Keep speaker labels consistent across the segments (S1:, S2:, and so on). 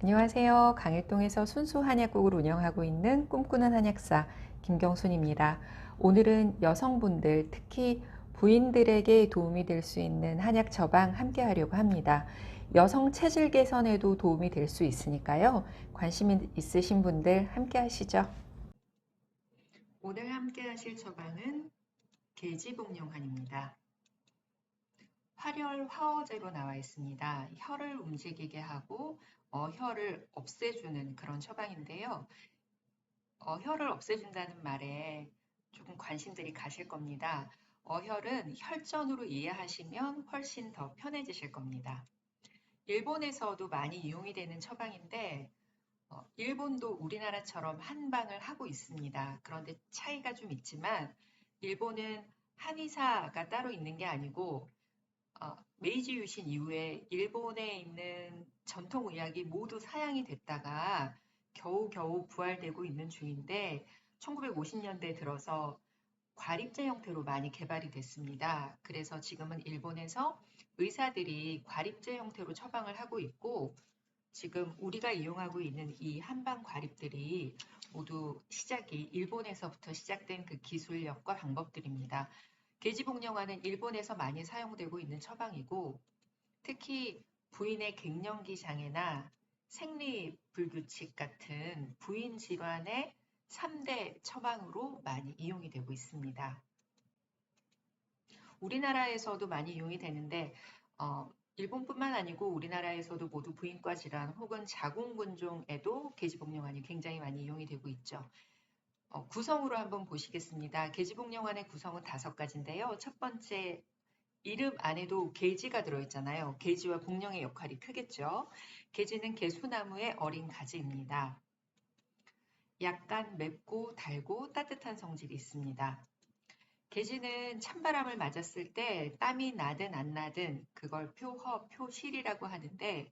S1: 안녕하세요. 강일동에서 순수 한약국을 운영하고 있는 꿈꾸는 한약사 김경순입니다. 오늘은 여성분들, 특히 부인들에게 도움이 될 수 있는 한약 처방 함께 하려고 합니다. 여성 체질 개선에도 도움이 될 수 있으니까요. 관심 있으신 분들 함께 하시죠. 오늘 함께 하실 처방은 계지복용환입니다. 활혈 화어제로 나와 있습니다. 혈을 움직이게 하고 혈을 없애주는 그런 처방인데요. 혈을 없애준다는 말에 조금 관심들이 가실 겁니다. 혈은 혈전으로 이해하시면 훨씬 더 편해지실 겁니다. 일본에서도 많이 이용이 되는 처방인데 일본도 우리나라처럼 한방을 하고 있습니다. 그런데 차이가 좀 있지만 일본은 한의사가 따로 있는 게 아니고 메이지 유신 이후에 일본에 있는 전통의학이 모두 사양이 됐다가 겨우겨우 부활되고 있는 중인데 1950년대 들어서 과립제 형태로 많이 개발이 됐습니다. 그래서 지금은 일본에서 의사들이 과립제 형태로 처방을 하고 있고 지금 우리가 이용하고 있는 이 한방 과립들이 모두 시작이 일본에서부터 시작된 그 기술력과 방법들입니다. 계지복령화는 일본에서 많이 사용되고 있는 처방이고 특히 부인의 갱년기 장애나 생리불규칙 같은 부인 질환의 3대 처방으로 많이 이용이 되고 있습니다. 우리나라에서도 많이 이용이 되는데 일본뿐만 아니고 우리나라에서도 모두 부인과 질환 혹은 자궁근종에도 계지복령환이 굉장히 많이 이용이 되고 있죠. 구성으로 한번 보시겠습니다. 계지복령환의 구성은 5가지인데요. 첫 번째, 이름 안에도 계지가 들어있잖아요. 계지와 복령의 역할이 크겠죠. 계지는 개수나무의 어린 가지입니다. 약간 맵고 달고 따뜻한 성질이 있습니다. 계지는 찬바람을 맞았을 때 땀이 나든 안 나든 그걸 표허, 표실이라고 하는데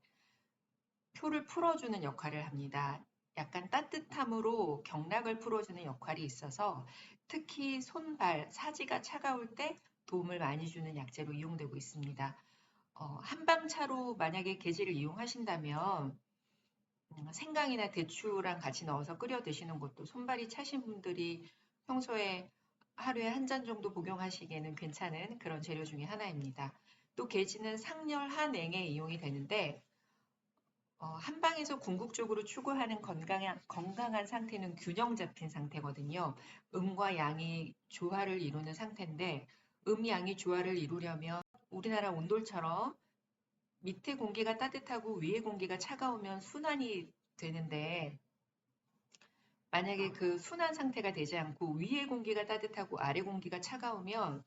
S1: 표를 풀어주는 역할을 합니다. 약간 따뜻함으로 경락을 풀어주는 역할이 있어서 특히 손발, 사지가 차가울 때 도움을 많이 주는 약재로 이용되고 있습니다. 한방차로 만약에 계지를 이용하신다면 생강이나 대추랑 같이 넣어서 끓여 드시는 것도 손발이 차신 분들이 평소에 하루에 한 잔 정도 복용하시기에는 괜찮은 그런 재료 중에 하나입니다. 또 계지는 상열 한행에 이용이 되는데 한방에서 궁극적으로 추구하는 건강한 상태는 균형 잡힌 상태거든요. 음과 양이 조화를 이루는 상태인데 양이 조화를 이루려면 우리나라 온돌처럼 밑에 공기가 따뜻하고 위에 공기가 차가우면 순환이 되는데 만약에 그 순환 상태가 되지 않고 위에 공기가 따뜻하고 아래 공기가 차가우면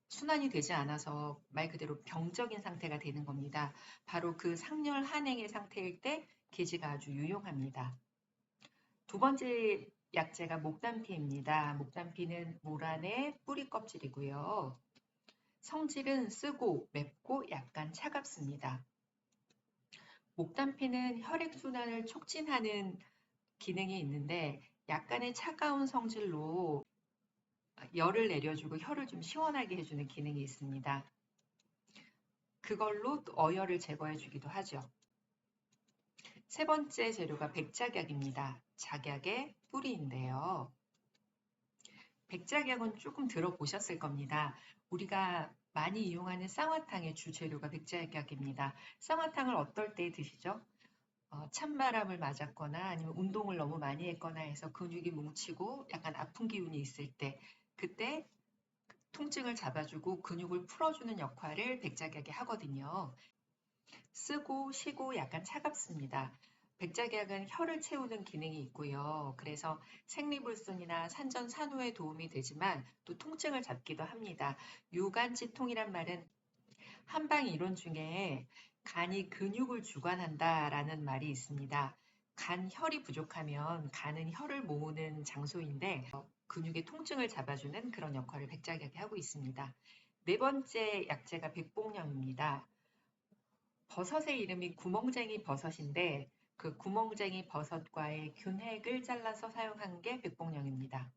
S1: 순환이 되지 않아서 말 그대로 병적인 상태가 되는 겁니다. 바로 그 상열 한행의 상태일 때 계지가 아주 유용합니다. 두 번째 약재가 목단피입니다. 목단피는 모란의 뿌리 껍질이고요. 성질은 쓰고 맵고 약간 차갑습니다. 목단피는 혈액순환을 촉진하는 기능이 있는데 약간의 차가운 성질로 열을 내려주고 혈을 좀 시원하게 해주는 기능이 있습니다. 그걸로 어혈을 제거해 주기도 하죠. 세 번째 재료가 백작약입니다. 작약의 뿌리인데요. 백작약은 조금 들어보셨을 겁니다. 우리가 많이 이용하는 쌍화탕의 주재료가 백작약입니다. 쌍화탕을 어떨 때 드시죠? 찬바람을 맞았거나 아니면 운동을 너무 많이 했거나 해서 근육이 뭉치고 약간 아픈 기운이 있을 때 그때 통증을 잡아주고 근육을 풀어주는 역할을 백작약이 하거든요. 쓰고 쉬고 약간 차갑습니다. 백작약은 혈을 채우는 기능이 있고요. 그래서 생리불순이나 산전산후에 도움이 되지만 또 통증을 잡기도 합니다. 유간지통이란 말은 한방 이론 중에 간이 근육을 주관한다라는 말이 있습니다. 혈이 부족하면 간은 혈을 모으는 장소인데 근육의 통증을 잡아주는 그런 역할을 백작약이 하고 있습니다. 네 번째 약재가 백복령입니다. 버섯의 이름이 구멍쟁이 버섯인데 그 구멍쟁이 버섯과의 균핵을 잘라서 사용한 게 백복령입니다.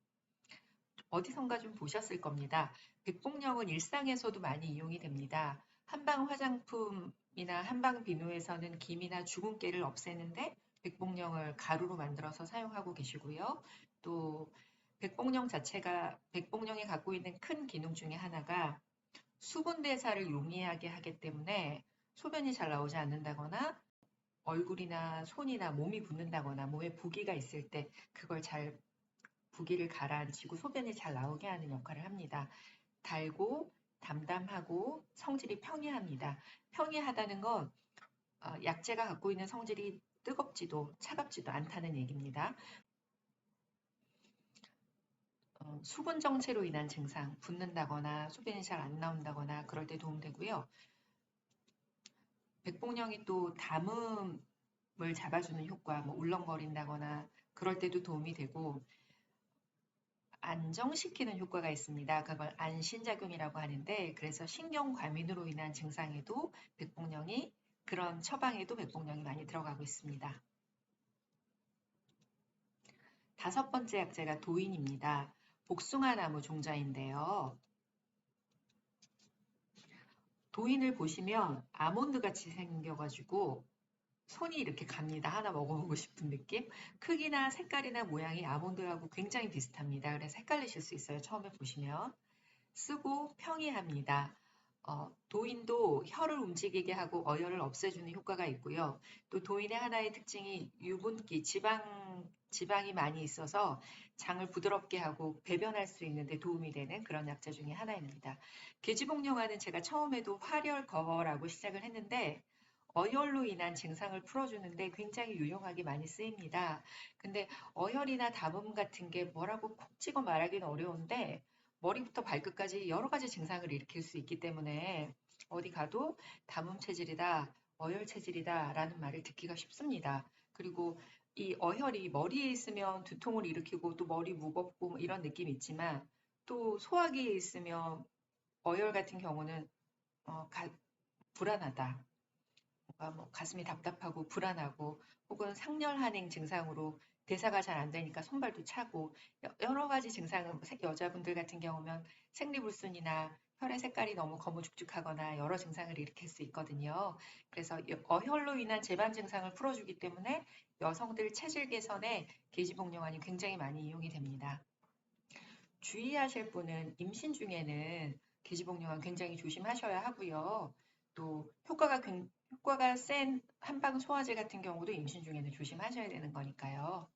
S1: 어디선가 좀 보셨을 겁니다. 백복령은 일상에서도 많이 이용이 됩니다. 한방 화장품이나 한방 비누에서는 김이나 주근깨를 없애는데 백봉령을 가루로 만들어서 사용하고 계시고요. 또 백봉령이 갖고 있는 큰 기능 중에 하나가 수분 대사를 용이하게 하기 때문에 소변이 잘 나오지 않는다거나 얼굴이나 손이나 몸이 붓는다거나 몸에 부기가 있을 때 그걸 잘 부기를 가라앉히고 소변이 잘 나오게 하는 역할을 합니다. 달고 담담하고 성질이 평이합니다. 평이하다는 건 약재가 갖고 있는 성질이 뜨겁지도 차갑지도 않다는 얘기입니다. 수분 정체로 인한 증상, 붓는다거나 소변이 잘 안 나온다거나 그럴 때 도움되고요. 백봉령이 또 담음을 잡아주는 효과, 뭐 울렁거린다거나 그럴 때도 도움이 되고 안정시키는 효과가 있습니다. 그걸 안신작용이라고 하는데 그래서 신경과민으로 인한 증상에도 백봉령이 그런 처방에도 백봉령이 많이 들어가고 있습니다. 5번째 약재가 도인입니다. 복숭아나무 종자인데요. 도인을 보시면 아몬드 같이 생겨가지고 손이 이렇게 갑니다. 하나 먹어보고 싶은 느낌? 크기나 색깔이나 모양이 아몬드하고 굉장히 비슷합니다. 그래서 헷갈리실 수 있어요. 처음에 보시면. 쓰고 평이합니다. 도인도 혀를 움직이게 하고 어혈을 없애주는 효과가 있고요. 또 도인의 하나의 특징이 유분기, 지방이 많이 있어서 장을 부드럽게 하고 배변할 수 있는데 도움이 되는 그런 약재 중에 하나입니다. 계지복용화는 제가 처음에도 활혈거라고 시작을 했는데 어혈로 인한 증상을 풀어주는데 굉장히 유용하게 많이 쓰입니다. 근데 어혈이나 담음 같은 게 뭐라고 콕 찍어 말하기는 어려운데 머리부터 발끝까지 여러 가지 증상을 일으킬 수 있기 때문에 어디 가도 담음 체질이다, 어혈 체질이다 라는 말을 듣기가 쉽습니다. 그리고 이 어혈이 머리에 있으면 두통을 일으키고 또 머리 무겁고 뭐 이런 느낌이 있지만 또 소화기에 있으면 어혈 같은 경우는 불안하다. 뭔가 뭐 가슴이 답답하고 불안하고 혹은 상열한행 증상으로 대사가 잘 안 되니까 손발도 차고 여러 가지 증상은 여자분들 같은 경우면 생리불순이나 혈의 색깔이 너무 거무죽죽하거나 여러 증상을 일으킬 수 있거든요. 그래서 어혈로 인한 재반 증상을 풀어주기 때문에 여성들 체질 개선에 계지복용환이 굉장히 많이 이용이 됩니다. 주의하실 분은 임신 중에는 계지복용환 굉장히 조심하셔야 하고요. 또 효과가 센 한방 소화제 같은 경우도 임신 중에는 조심하셔야 되는 거니까요.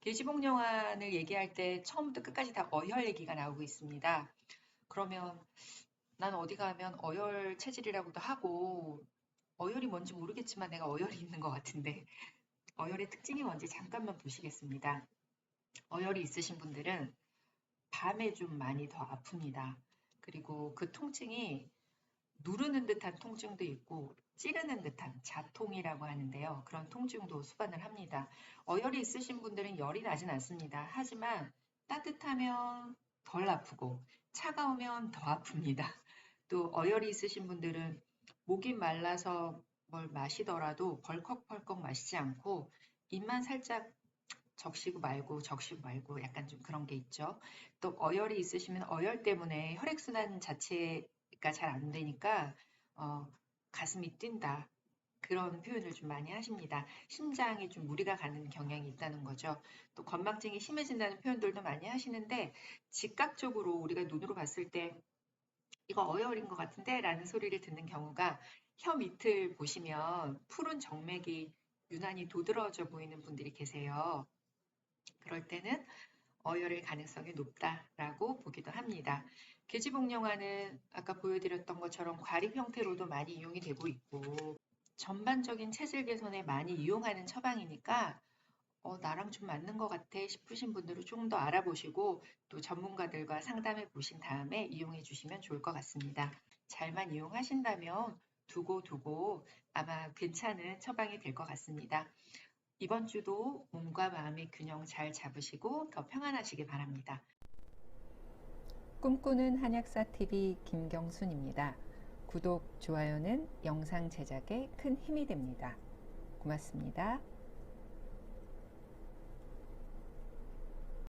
S1: 계지복용환을 얘기할 때 처음부터 끝까지 다 어혈 얘기가 나오고 있습니다. 그러면 난 어디 가면 어혈 체질이라고도 하고 어혈이 뭔지 모르겠지만 내가 어혈이 있는 것 같은데 어혈의 특징이 뭔지 잠깐만 보시겠습니다. 어혈이 있으신 분들은 밤에 좀 많이 더 아픕니다. 그리고 그 통증이 누르는 듯한 통증도 있고 찌르는 듯한 자통이라고 하는데요. 그런 통증도 수반을 합니다. 어혈이 있으신 분들은 열이 나진 않습니다. 하지만 따뜻하면 덜 아프고 차가우면 더 아픕니다. 또 어혈이 있으신 분들은 목이 말라서 뭘 마시더라도 벌컥벌컥 마시지 않고 입만 살짝 적시고 말고 약간 좀 그런 게 있죠. 또 어혈이 있으시면 어혈 때문에 혈액순환 자체가 잘 안 되니까 어, 가슴이 뛴다. 그런 표현을 좀 많이 하십니다. 심장에 좀 무리가 가는 경향이 있다는 거죠. 또 건망증이 심해진다는 표현들도 많이 하시는데 즉각적으로 우리가 눈으로 봤을 때 이거 어혈인 것 같은데 라는 소리를 듣는 경우가 혀 밑을 보시면 푸른 정맥이 유난히 도드라져 보이는 분들이 계세요. 그럴 때는 어혈일 가능성이 높다라고 보기도 합니다. 계지복용화는 아까 보여드렸던 것처럼 과립 형태로도 많이 이용이 되고 있고 전반적인 체질 개선에 많이 이용하는 처방이니까 나랑 좀 맞는 것 같아 싶으신 분들은 조금 더 알아보시고 또 전문가들과 상담해 보신 다음에 이용해 주시면 좋을 것 같습니다. 잘만 이용하신다면 두고 아마 괜찮은 처방이 될 것 같습니다. 이번 주도 몸과 마음의 균형 잘 잡으시고 더 평안하시길 바랍니다.
S2: 꿈꾸는 한약사TV 김경순입니다. 구독, 좋아요는 영상 제작에 큰 힘이 됩니다. 고맙습니다.